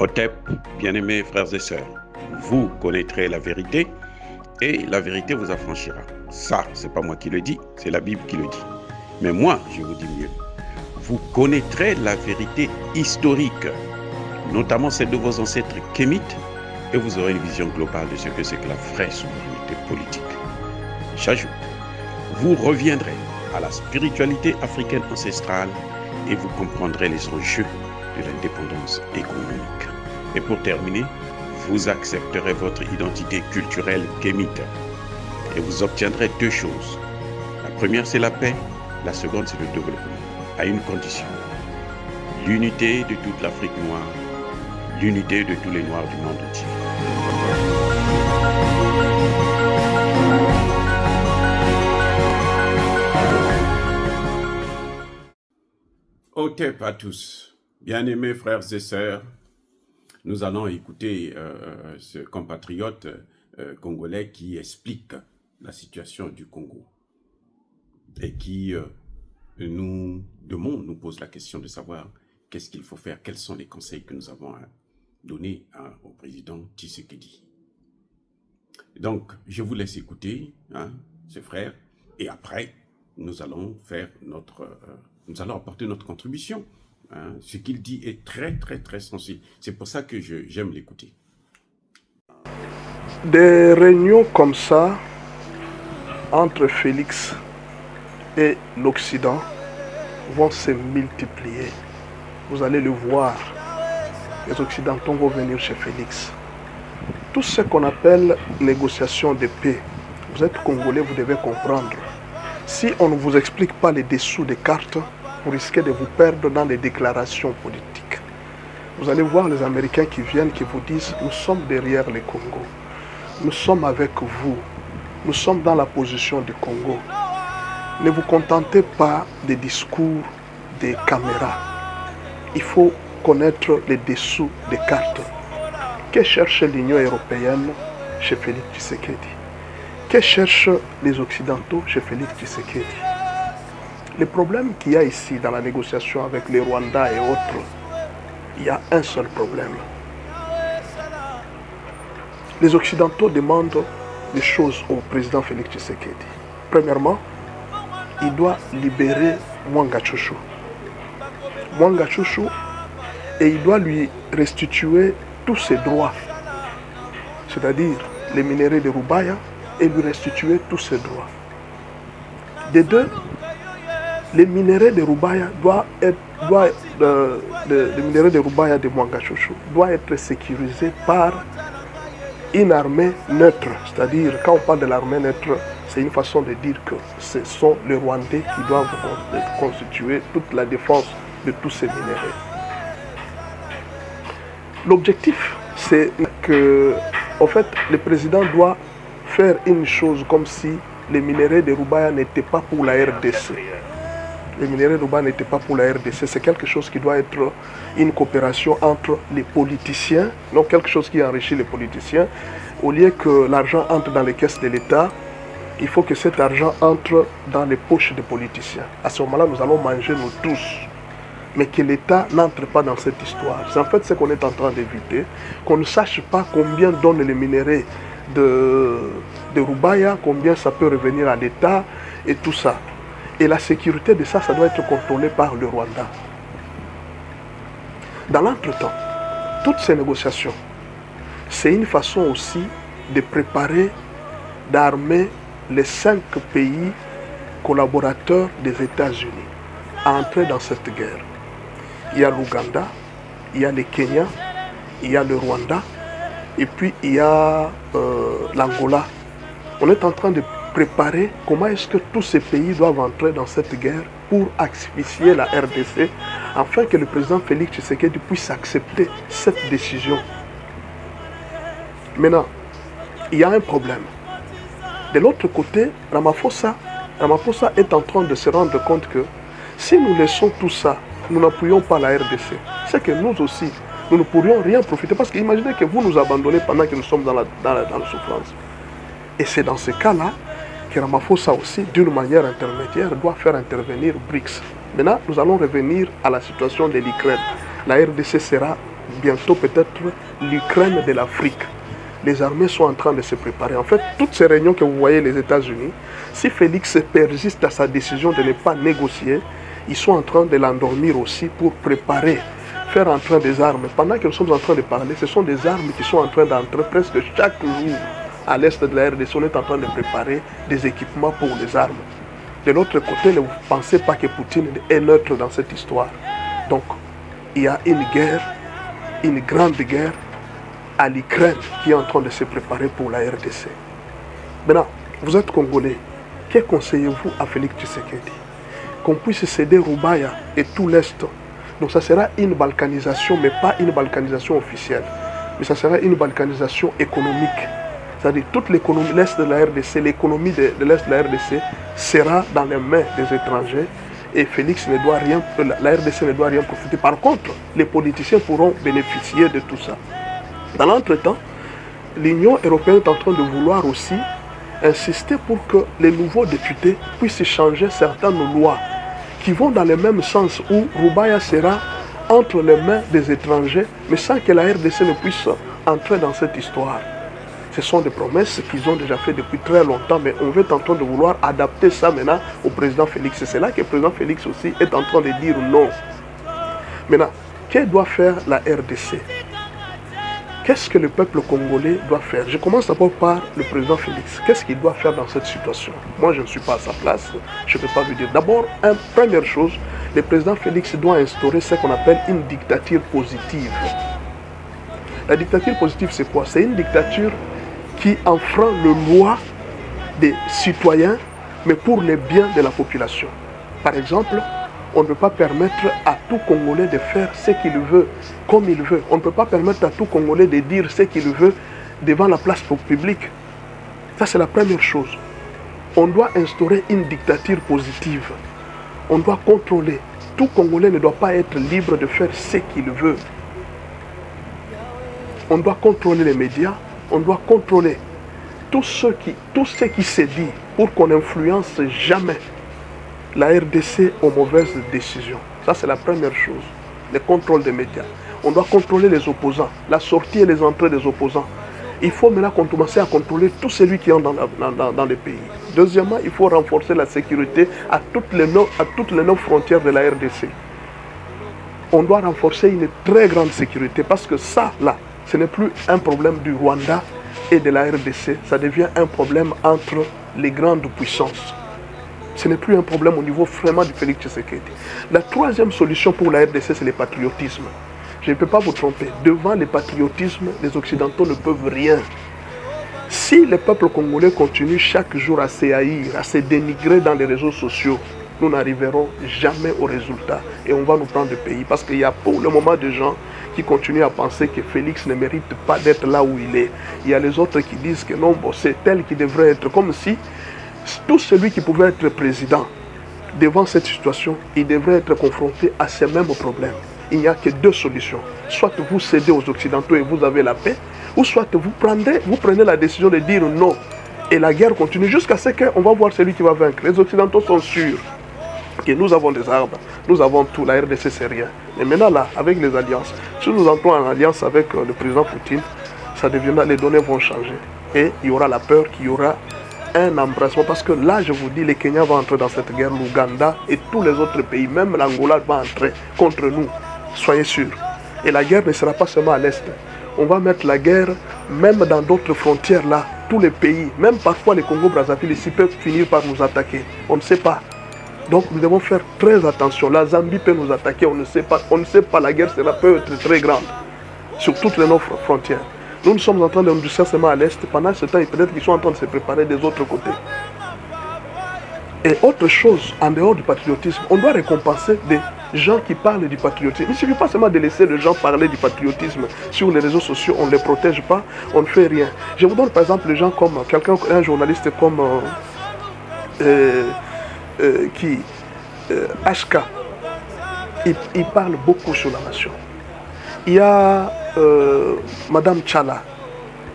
Otep, bien-aimés frères et sœurs, vous connaîtrez la vérité et la vérité vous affranchira. Ça, c'est pas moi qui le dis, c'est la Bible qui le dit. Mais moi, je vous dis mieux. Vous connaîtrez la vérité historique, notamment celle de vos ancêtres kémites, et vous aurez une vision globale de ce que c'est que la vraie souveraineté politique. J'ajoute, vous reviendrez à la spiritualité africaine ancestrale et vous comprendrez les enjeux de l'indépendance économique. Et pour terminer, vous accepterez votre identité culturelle kémite et vous obtiendrez deux choses. La première, c'est la paix. La seconde, c'est le développement, à une condition. L'unité de toute l'Afrique noire, l'unité de tous les Noirs du monde entier. Otep à tous, bien-aimés frères et sœurs, nous allons écouter ce compatriote congolais qui explique la situation du Congo et qui nous pose la question de savoir qu'est-ce qu'il faut faire, quels sont les conseils que nous avons à donner au président Tshisekedi. Donc, je vous laisse écouter ce frère et après, nous allons apporter notre contribution. Ce qu'il dit est très, très, très sensible. C'est pour ça que j'aime l'écouter. Des réunions comme ça, entre Félix et l'Occident, vont se multiplier. Vous allez le voir. Les Occidentaux vont venir chez Félix. Tout ce qu'on appelle négociation de paix, vous êtes Congolais, vous devez comprendre. Si on ne vous explique pas les dessous des cartes, vous risquez de vous perdre dans les déclarations politiques. Vous allez voir les Américains qui viennent, qui vous disent « Nous sommes derrière le Congo. Nous sommes avec vous. Nous sommes dans la position du Congo. » Ne vous contentez pas des discours des caméras. Il faut connaître les dessous des cartes. Que cherche l'Union européenne chez Félix Tshisekedi? Que cherchent les Occidentaux chez Félix Tshisekedi? Le problème qu'il y a ici dans la négociation avec les Rwandais et autres, il y a un seul problème. Les Occidentaux demandent des choses au président Félix Tshisekedi. Premièrement, il doit libérer Mwanga Chouchou. Mwanga Chouchou, et il doit lui restituer tous ses droits, c'est-à-dire les minerais de Rubaya, et lui restituer tous ses droits. Des deux, les minerais de Rubaya les minerais de Rubaya de Mwanga Chouchou doivent être sécurisés par une armée neutre. C'est-à-dire, quand on parle de l'armée neutre, c'est une façon de dire que ce sont les Rwandais qui doivent constituer toute la défense de tous ces minéraux. L'objectif, c'est que, en fait, le président doit faire une chose comme si les minerais de Rubaya n'étaient pas pour la RDC. Les minerais de Rubaya n'étaient pas pour la RDC. C'est quelque chose qui doit être une coopération entre les politiciens, non quelque chose qui enrichit les politiciens. Au lieu que l'argent entre dans les caisses de l'État, il faut que cet argent entre dans les poches des politiciens. À ce moment-là, nous allons manger nous tous. Mais que l'État n'entre pas dans cette histoire. C'est en fait ce qu'on est en train d'éviter, qu'on ne sache pas combien donnent les minéraux de Rubaya, combien ça peut revenir à l'État et tout ça. Et la sécurité de ça, ça doit être contrôlé par le Rwanda. Dans l'entretemps, toutes ces négociations, c'est une façon aussi de préparer, d'armer les 5 pays collaborateurs des États-Unis à entrer dans cette guerre. Il y a l'Ouganda, il y a le Kenya, il y a le Rwanda, et puis il y a l'Angola. On est en train de préparer comment est-ce que tous ces pays doivent entrer dans cette guerre pour asphyxier la RDC, afin que le président Félix Tshisekedi puisse accepter cette décision. Maintenant, il y a un problème. De l'autre côté, Ramaphosa est en train de se rendre compte que si nous laissons tout ça, nous n'appuyons pas la RDC. C'est que nous aussi, nous ne pourrions rien profiter. Parce qu'imaginez que vous nous abandonnez pendant que nous sommes dans la souffrance. Et c'est dans ce cas-là que Ramaphosa aussi, d'une manière intermédiaire, doit faire intervenir BRICS. Maintenant, nous allons revenir à la situation de l'Ukraine. La RDC sera bientôt peut-être l'Ukraine de l'Afrique. Les armées sont en train de se préparer. En fait, toutes ces réunions que vous voyez les États-Unis, si Félix persiste à sa décision de ne pas négocier, ils sont en train de l'endormir aussi pour préparer, faire entrer des armes. Pendant que nous sommes en train de parler, ce sont des armes qui sont en train d'entrer presque chaque jour à l'est de la RDC. On est en train de préparer des équipements pour les armes. De l'autre côté, ne pensez pas que Poutine est neutre dans cette histoire. Donc, il y a une guerre, une grande guerre à l'Ukraine qui est en train de se préparer pour la RDC. Maintenant, vous êtes Congolais. Que conseillez-vous à Félix Tshisekedi? Qu'on puisse céder Roubaïa et tout l'Est. Donc ça sera une balkanisation, mais pas une balkanisation officielle. Mais ça sera une balkanisation économique. C'est-à-dire toute l'économie, l'Est de la RDC, l'économie de l'Est de la RDC sera dans les mains des étrangers et Félix ne doit rien, la RDC ne doit rien profiter. Par contre, les politiciens pourront bénéficier de tout ça. Dans l'entretemps, l'Union européenne est en train de vouloir aussi insister pour que les nouveaux députés puissent changer certaines lois qui vont dans le même sens où Roubaïa sera entre les mains des étrangers, mais sans que la RDC ne puisse entrer dans cette histoire. Ce sont des promesses qu'ils ont déjà fait depuis très longtemps, mais on est en train de vouloir adapter ça maintenant au président Félix. C'est là que le président Félix aussi est en train de dire non. Maintenant, que doit faire la RDC? Qu'est-ce que le peuple congolais doit faire? Je commence d'abord par le président Félix. Qu'est-ce qu'il doit faire dans cette situation? Moi, je ne suis pas à sa place. Je ne peux pas lui dire. D'abord, première chose, le président Félix doit instaurer ce qu'on appelle une dictature positive. La dictature positive, c'est quoi? C'est une dictature qui enfreint les lois des citoyens, mais pour le bien de la population. Par exemple, on ne peut pas permettre à tout Congolais de faire ce qu'il veut, comme il veut. On ne peut pas permettre à tout Congolais de dire ce qu'il veut devant la place publique. Ça, c'est la première chose. On doit instaurer une dictature positive. On doit contrôler. Tout Congolais ne doit pas être libre de faire ce qu'il veut. On doit contrôler les médias. On doit contrôler tout ce qui se dit pour qu'on n'influence jamais la RDC aux mauvaises décisions. Ça, c'est la première chose. Le contrôle des médias. On doit contrôler les opposants, la sortie et les entrées des opposants. Il faut maintenant commencer à contrôler tous celui qui est dans le pays. Deuxièmement, il faut renforcer la sécurité à toutes les 9 frontières de la RDC. On doit renforcer une très grande sécurité parce que ça, là, ce n'est plus un problème du Rwanda et de la RDC. Ça devient un problème entre les grandes puissances. Ce n'est plus un problème au niveau vraiment du Félix Tshisekedi. La troisième solution pour la RDC, c'est le patriotisme. Je ne peux pas vous tromper. Devant le patriotisme, les Occidentaux ne peuvent rien. Si le peuple congolais continue chaque jour à se haïr, à se dénigrer dans les réseaux sociaux, nous n'arriverons jamais au résultat. Et on va nous prendre le pays. Parce qu'il y a pour le moment des gens qui continuent à penser que Félix ne mérite pas d'être là où il est. Il y a les autres qui disent que non, bon, c'est tel qui devrait être. Comme si tout celui qui pouvait être président, devant cette situation, il devrait être confronté à ces mêmes problèmes. Il n'y a que deux solutions. Soit vous cédez aux Occidentaux et vous avez la paix, ou soit vous prenez la décision de dire non. Et la guerre continue jusqu'à ce qu'on va voir celui qui va vaincre. Les Occidentaux sont sûrs que nous avons des armes, nous avons tout, la RDC c'est rien. Mais maintenant là, avec les alliances, si nous entrons en alliance avec le président Poutine, ça deviendra, les données vont changer. Et il y aura la peur qu'il y aura un embrassement. Parce que là, je vous dis, les Kenyans vont entrer dans cette guerre, l'Ouganda et tous les autres pays, même l'Angola va entrer contre nous. Soyez sûrs. Et la guerre ne sera pas seulement à l'Est. On va mettre la guerre même dans d'autres frontières là. Tous les pays, même parfois les Congo-Brazzaville ici peuvent finir par nous attaquer. On ne sait pas. Donc nous devons faire très attention. La Zambie peut nous attaquer, on ne sait pas. On ne sait pas, la guerre peut être très grande sur toutes les nos frontières. Nous sommes en train de nous seulement à l'Est. Pendant ce temps, peut-être qu'ils sont en train de se préparer des autres côtés. Et autre chose, en dehors du patriotisme, on doit récompenser des gens qui parlent du patriotisme. Il ne suffit pas seulement de laisser les gens parler du patriotisme sur les réseaux sociaux, on ne les protège pas, on ne fait rien. Je vous donne par exemple les gens comme un journaliste comme HK. Il parle beaucoup sur la nation. Il y a Madame Tchala,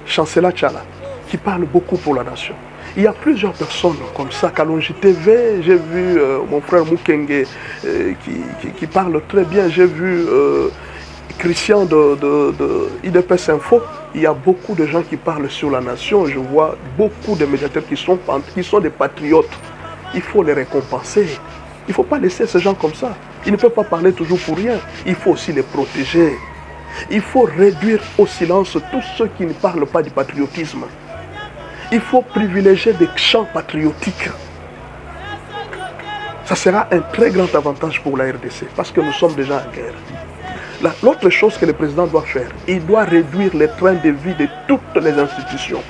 Chancela Tchala, qui parle beaucoup pour la nation. Il y a plusieurs personnes comme ça. Kalonji TV, j'ai vu mon frère Mukenge qui parle très bien. J'ai vu Christian de IDPS Info, il y a beaucoup de gens qui parlent sur la nation. Je vois beaucoup de médiateurs qui sont des patriotes. Il faut les récompenser. Il ne faut pas laisser ces gens comme ça. Ils ne peuvent pas parler toujours pour rien. Il faut aussi les protéger. Il faut réduire au silence tous ceux qui ne parlent pas du patriotisme. Il faut privilégier des chants patriotiques. Ça sera un très grand avantage pour la RDC parce que nous sommes déjà en guerre. L'autre chose que le président doit faire, il doit réduire les trains de vie de toutes les institutions.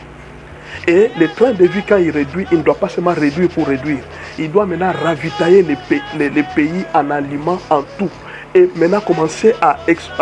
Et les trains de vie, quand il réduit, il ne doit pas seulement réduire pour réduire. Il doit maintenant ravitailler les pays en aliments, en tout. Et maintenant commencer à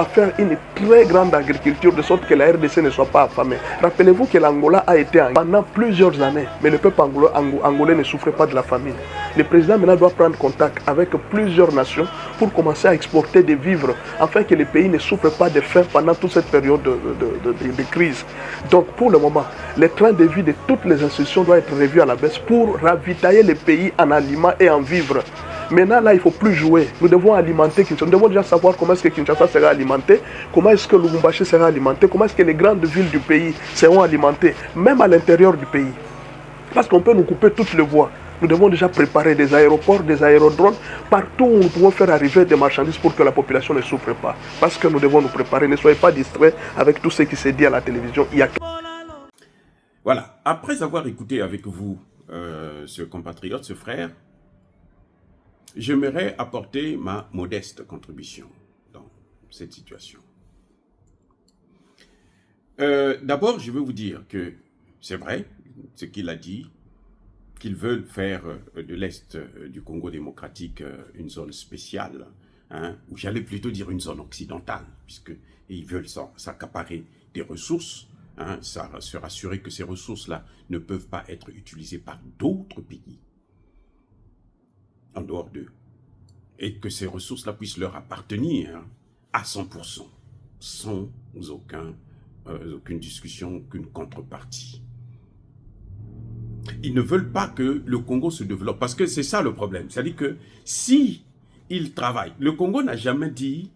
faire une très grande agriculture de sorte que la RDC ne soit pas affamée. Rappelez-vous que l'Angola a été en pendant plusieurs années, mais le peuple angolais ne souffrait pas de la famine. Le président maintenant doit prendre contact avec plusieurs nations pour commencer à exporter des vivres afin que les pays ne souffrent pas de faim pendant toute cette période de crise. Donc pour le moment, les trains de vie de toutes les institutions doivent être revus à la baisse pour ravitailler les pays en aliments et en vivres. Maintenant, là, il ne faut plus jouer. Nous devons alimenter Kinshasa. Nous devons déjà savoir comment est-ce que Kinshasa sera alimenté, comment est-ce que Lubumbashi sera alimenté, comment est-ce que les grandes villes du pays seront alimentées, même à l'intérieur du pays. Parce qu'on peut nous couper toutes les voies. Nous devons déjà préparer des aéroports, des aérodromes, partout où nous pouvons faire arriver des marchandises pour que la population ne souffre pas. Parce que nous devons nous préparer. Ne soyez pas distraits avec tout ce qui s'est dit à la télévision. Voilà. Après avoir écouté avec vous ce compatriote, ce frère, j'aimerais apporter ma modeste contribution dans cette situation. D'abord, je veux vous dire que c'est vrai, ce qu'il a dit, qu'ils veulent faire de l'Est du Congo démocratique une zone spéciale, hein, ou j'allais plutôt dire une zone occidentale, puisqu'ils veulent s'accaparer des ressources, hein, se rassurer que ces ressources-là ne peuvent pas être utilisées par d'autres pays en dehors d'eux, et que ces ressources-là puissent leur appartenir à 100%, sans aucune discussion, aucune contrepartie. Ils ne veulent pas que le Congo se développe, parce que c'est ça le problème. C'est-à-dire que si ils travaillent, le Congo n'a jamais dit,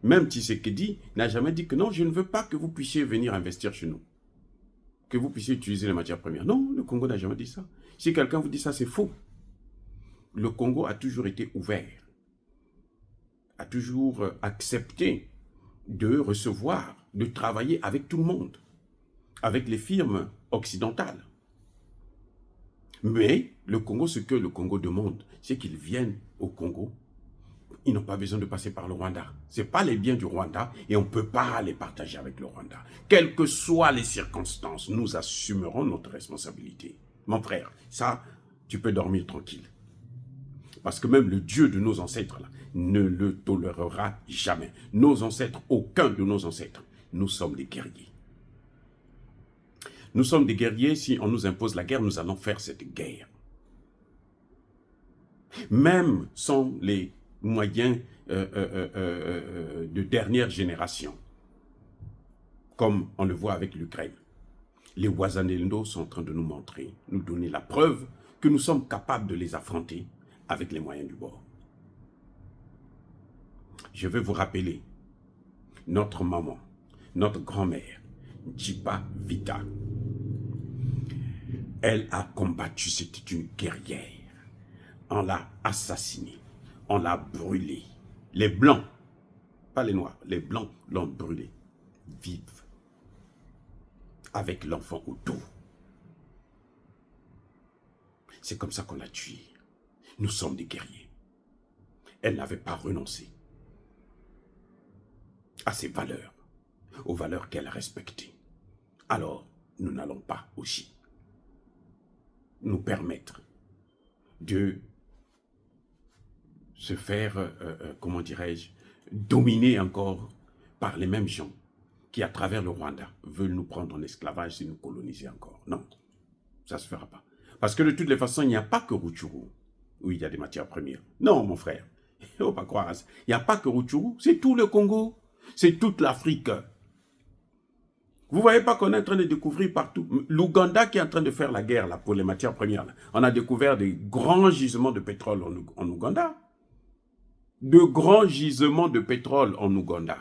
même Tshisekedi n'a jamais dit que non, je ne veux pas que vous puissiez venir investir chez nous, que vous puissiez utiliser les matières premières. Non, le Congo n'a jamais dit ça. Si quelqu'un vous dit ça, c'est faux. Le Congo a toujours été ouvert, a toujours accepté de recevoir, de travailler avec tout le monde, avec les firmes occidentales. Mais le Congo, ce que le Congo demande, c'est qu'ils viennent au Congo. Ils n'ont pas besoin de passer par le Rwanda. Ce n'est pas les biens du Rwanda et on ne peut pas les partager avec le Rwanda. Quelles que soient les circonstances, nous assumerons notre responsabilité. Mon frère, ça, tu peux dormir tranquille. Parce que même le Dieu de nos ancêtres là, ne le tolérera jamais. Nos ancêtres, aucun de nos ancêtres, nous sommes des guerriers. Nous sommes des guerriers, si on nous impose la guerre, nous allons faire cette guerre. Même sans les moyens de dernière génération, comme on le voit avec l'Ukraine. Les Wazalendo sont en train de nous montrer, nous donner la preuve que nous sommes capables de les affronter avec les moyens du bord. Je vais vous rappeler notre maman, notre grand-mère, Djipa Vita. Elle a combattu, c'était une guerrière. On l'a assassinée, on l'a brûlée. Les Blancs, pas les Noirs, les Blancs l'ont brûlée, vive, avec l'enfant au dos. C'est comme ça qu'on l'a tuée. Nous sommes des guerriers. Elle n'avait pas renoncé à ses valeurs, aux valeurs qu'elle respectait. Alors, nous n'allons pas aussi nous permettre de se faire, comment dirais-je, dominer encore par les mêmes gens qui, à travers le Rwanda, veulent nous prendre en esclavage et nous coloniser encore. Non, ça ne se fera pas. Parce que de toutes les façons, il n'y a pas que Rutshuru où il y a des matières premières. Non, mon frère, il ne faut pas croire à ça. Il n'y a pas que Rutshuru, c'est tout le Congo, c'est toute l'Afrique. Vous ne voyez pas qu'on est en train de découvrir partout. L'Ouganda qui est en train de faire la guerre là, pour les matières premières. Là. On a découvert des grands gisements de pétrole en Ouganda. De grands gisements de pétrole en Ouganda.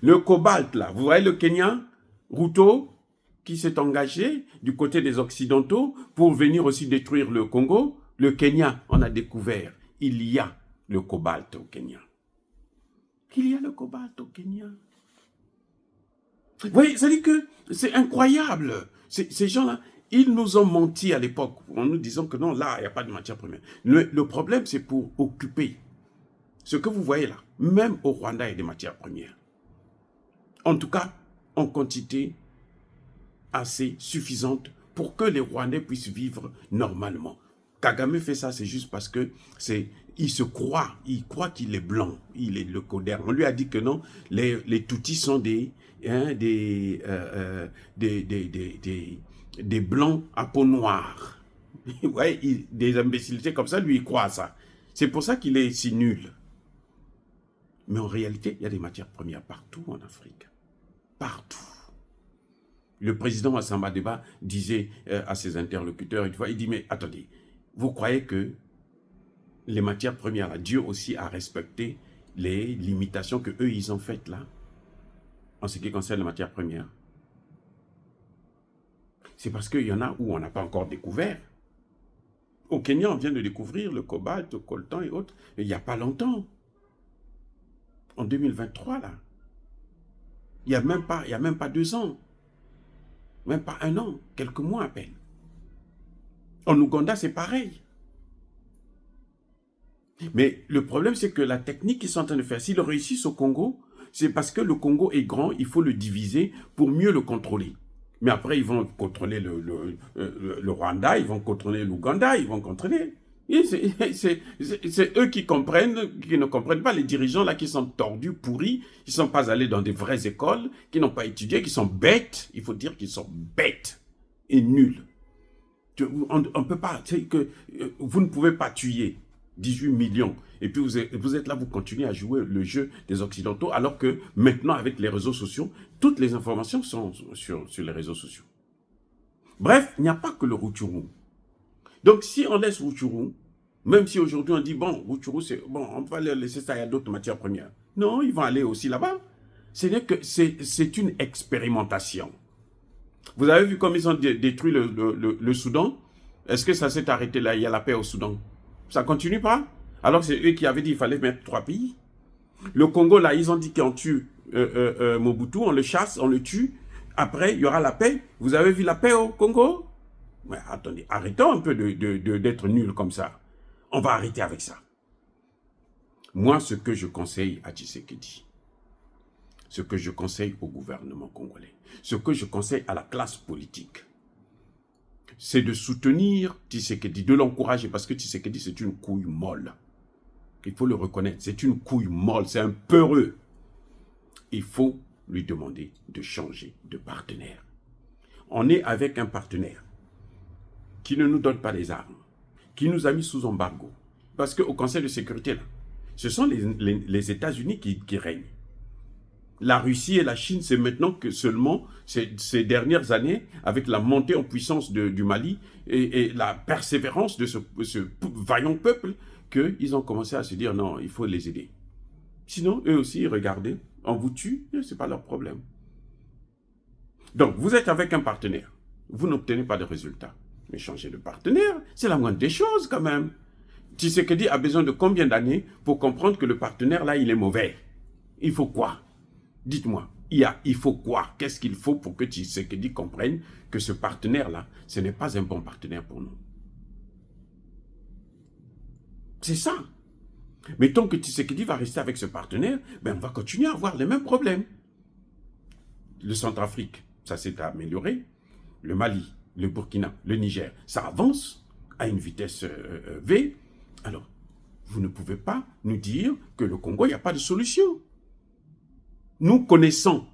Le cobalt, là, vous voyez le Kenya, Ruto, qui s'est engagé du côté des Occidentaux pour venir aussi détruire le Congo. Le Kenya, on a découvert, il y a le cobalt au Kenya. Il y a le cobalt au Kenya. Vous voyez, ça dit que c'est incroyable. Ces gens-là, ils nous ont menti à l'époque en nous disant que non, là, il n'y a pas de matière première. Le problème, c'est pour occuper. Ce que vous voyez là, même au Rwanda, il y a des matières premières. En tout cas, en quantité assez suffisante pour que les Rwandais puissent vivre normalement. Kagame fait ça, c'est juste parce que il croit qu'il est blanc, il est le coder. On lui a dit que non, les Tutsis sont des blancs à peau noire. Ouais, des imbécilités comme ça, lui, il croit à ça. C'est pour ça qu'il est si nul. Mais en réalité, il y a des matières premières partout en Afrique. Partout. Le président Assamba Deba disait à ses interlocuteurs, il dit, mais attendez, vous croyez que les matières premières, là, Dieu aussi a respecté les limitations que eux ils ont faites là, en ce qui concerne les matières premières? C'est parce qu'il y en a où on n'a pas encore découvert. Au Kenya, on vient de découvrir le cobalt, le coltan et autres, il n'y a pas longtemps. En 2023, là. Il n'y a même pas 2 ans. Même pas 1 an, quelques mois à peine. En Ouganda, c'est pareil. Mais le problème, c'est que la technique qu'ils sont en train de faire, s'ils réussissent au Congo, c'est parce que le Congo est grand, il faut le diviser pour mieux le contrôler. Mais après, ils vont contrôler le Rwanda, ils vont contrôler l'Ouganda, ils vont contrôler... C'est eux qui ne comprennent pas, les dirigeants là qui sont tordus, pourris, qui ne sont pas allés dans des vraies écoles, qui n'ont pas étudié, qui sont bêtes. Il faut dire qu'ils sont bêtes et nuls. On ne peut pas, vous ne pouvez pas tuer 18 millions et puis vous êtes là, vous continuez à jouer le jeu des Occidentaux alors que maintenant avec les réseaux sociaux, toutes les informations sont sur les réseaux sociaux. Bref, il n'y a pas que le Rutshuru. Donc, si on laisse Rutshuru, même si aujourd'hui on dit, bon, Rutshuru, c'est bon, on va leur laisser ça, il y a d'autres matières premières. Non, ils vont aller aussi là-bas. C'est une expérimentation. Vous avez vu comme ils ont détruit le Soudan? Est-ce que ça s'est arrêté là? Il y a la paix au Soudan. Ça continue pas? Alors c'est eux qui avaient dit qu'il fallait mettre 3 pays. Le Congo, là, ils ont dit qu'on tue Mobutu, on le chasse, on le tue. Après, il y aura la paix. Vous avez vu la paix au Congo? Mais attendez, arrêtons un peu d'être nuls comme ça. On va arrêter avec ça. Moi, ce que je conseille à Tshisekedi, ce que je conseille au gouvernement congolais, ce que je conseille à la classe politique, c'est de soutenir Tshisekedi, de l'encourager, parce que Tshisekedi, c'est une couille molle. Il faut le reconnaître, c'est une couille molle, c'est un peureux. Il faut lui demander de changer de partenaire. On est avec un partenaire qui ne nous donne pas les armes, qui nous a mis sous embargo. Parce qu'au Conseil de sécurité, là, ce sont les États-Unis qui règnent. La Russie et la Chine, c'est maintenant que seulement, ces dernières années, avec la montée en puissance du Mali et la persévérance de ce vaillant peuple, qu'ils ont commencé à se dire non, il faut les aider. Sinon, eux aussi, regardez, on vous tue, ce n'est pas leur problème. Donc, vous êtes avec un partenaire, vous n'obtenez pas de résultats. Mais changer de partenaire, c'est la moindre des choses quand même. Tshisekedi a besoin de combien d'années pour comprendre que le partenaire là, il est mauvais? Il faut quoi? Dites-moi, il faut quoi? Qu'est-ce qu'il faut pour que Tshisekedi comprenne que ce partenaire là, ce n'est pas un bon partenaire pour nous? C'est ça. Mais tant que Tshisekedi va rester avec ce partenaire, ben on va continuer à avoir les mêmes problèmes. Le Centrafrique, ça s'est amélioré. Le Mali, le Burkina, le Niger, ça avance à une vitesse V. Alors, vous ne pouvez pas nous dire que le Congo, il n'y a pas de solution. Nous connaissons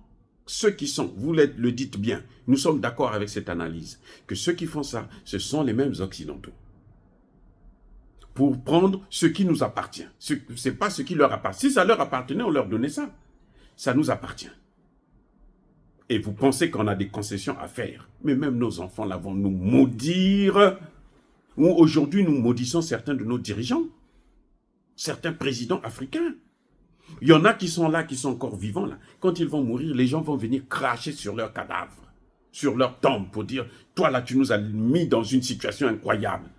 ceux qui sont, vous le dites bien, nous sommes d'accord avec cette analyse, que ceux qui font ça, ce sont les mêmes Occidentaux. Pour prendre ce qui nous appartient. Ce n'est pas ce qui leur appartient. Si ça leur appartenait, on leur donnait ça. Ça nous appartient. Et vous pensez qu'on a des concessions à faire. Mais même nos enfants là vont nous maudire. Ou aujourd'hui, nous maudissons certains de nos dirigeants. Certains présidents africains. Il y en a qui sont là, qui sont encore vivants là. Quand ils vont mourir, les gens vont venir cracher sur leurs cadavres, sur leur tombe pour dire, toi là, tu nous as mis dans une situation incroyable.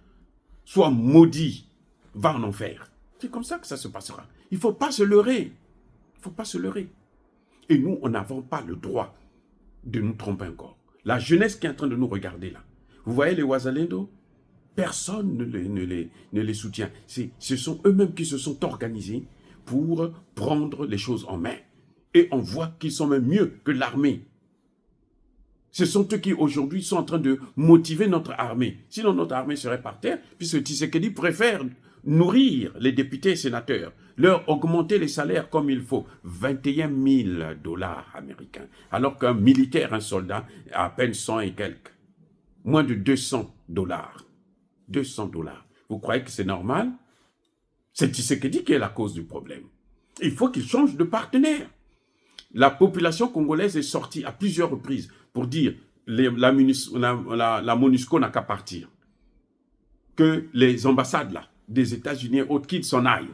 Sois maudit, va en enfer. C'est comme ça que ça se passera. Il ne faut pas se leurrer. Il ne faut pas se leurrer. Et nous, on n'avons pas le droit de nous tromper encore. La jeunesse qui est en train de nous regarder là. Vous voyez les Wazalendo? Personne ne les soutient. Ce sont eux-mêmes qui se sont organisés pour prendre les choses en main. Et on voit qu'ils sont même mieux que l'armée. Ce sont eux qui aujourd'hui sont en train de motiver notre armée. Sinon notre armée serait par terre, puisque Tshisekedi préfère nourrir les députés et sénateurs, leur augmenter les salaires comme il faut, 21 000 $ américains, alors qu'un militaire, un soldat, a à peine 100 et quelques. Moins de 200 $. 200 $. Vous croyez que c'est normal? C'est Tshisekedi qui est la cause du problème. Il faut qu'il change de partenaire. La population congolaise est sortie à plusieurs reprises pour dire la MONUSCO n'a qu'à partir. Que les ambassades là, des États-Unis et autres qu'ils s'en aillent.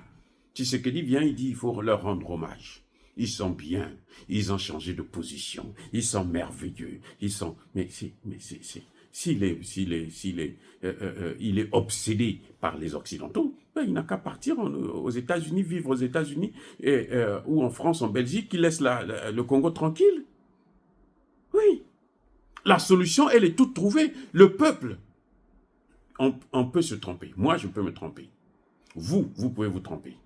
Tshisekedi vient, il dit il faut leur rendre hommage. Ils sont bien, ils ont changé de position, ils sont merveilleux, ils sont... S'il est obsédé par les Occidentaux, ben, il n'a qu'à partir aux États-Unis, vivre aux États-Unis ou en France, en Belgique, qui laisse le Congo tranquille. Oui. La solution, elle est toute trouvée. Le peuple, on peut se tromper. Moi, je peux me tromper. Vous pouvez vous tromper.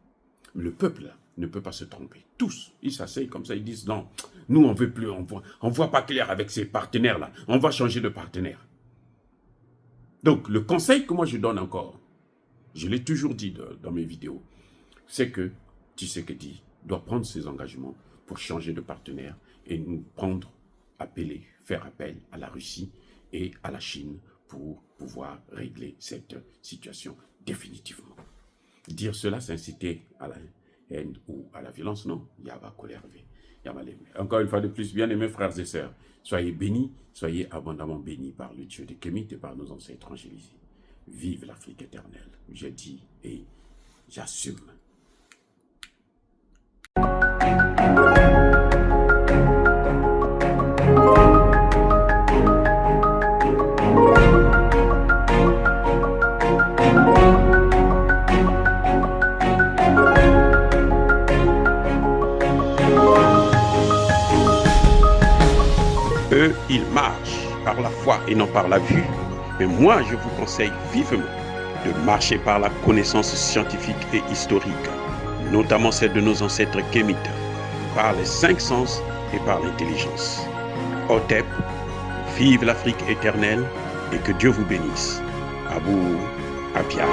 Le peuple, là, ne peut pas se tromper. Tous, ils s'asseyent comme ça, ils disent non, nous, on ne veut plus, on voit pas clair avec ces partenaires-là. On va changer de partenaire. Donc, le conseil que moi je donne encore, je l'ai toujours dit dans mes vidéos, c'est que Tshisekedi doit prendre ses engagements pour changer de partenaire et nous faire appel à la Russie et à la Chine pour pouvoir régler cette situation définitivement. Dire cela, c'est inciter à la haine ou à la violence, non. Yaba Kolervé. Encore une fois de plus, bien aimés frères et sœurs, soyez bénis, soyez abondamment bénis par le Dieu des Kémites et par nos ancêtres angélisés. Vive l'Afrique éternelle. Je dis et j'assume. Eux, ils marchent par la foi et non par la vue. Mais moi, je vous conseille vivement de marcher par la connaissance scientifique et historique, notamment celle de nos ancêtres kémites, par les 5 sens et par l'intelligence. Otep, vive l'Afrique éternelle et que Dieu vous bénisse. Abou Apia.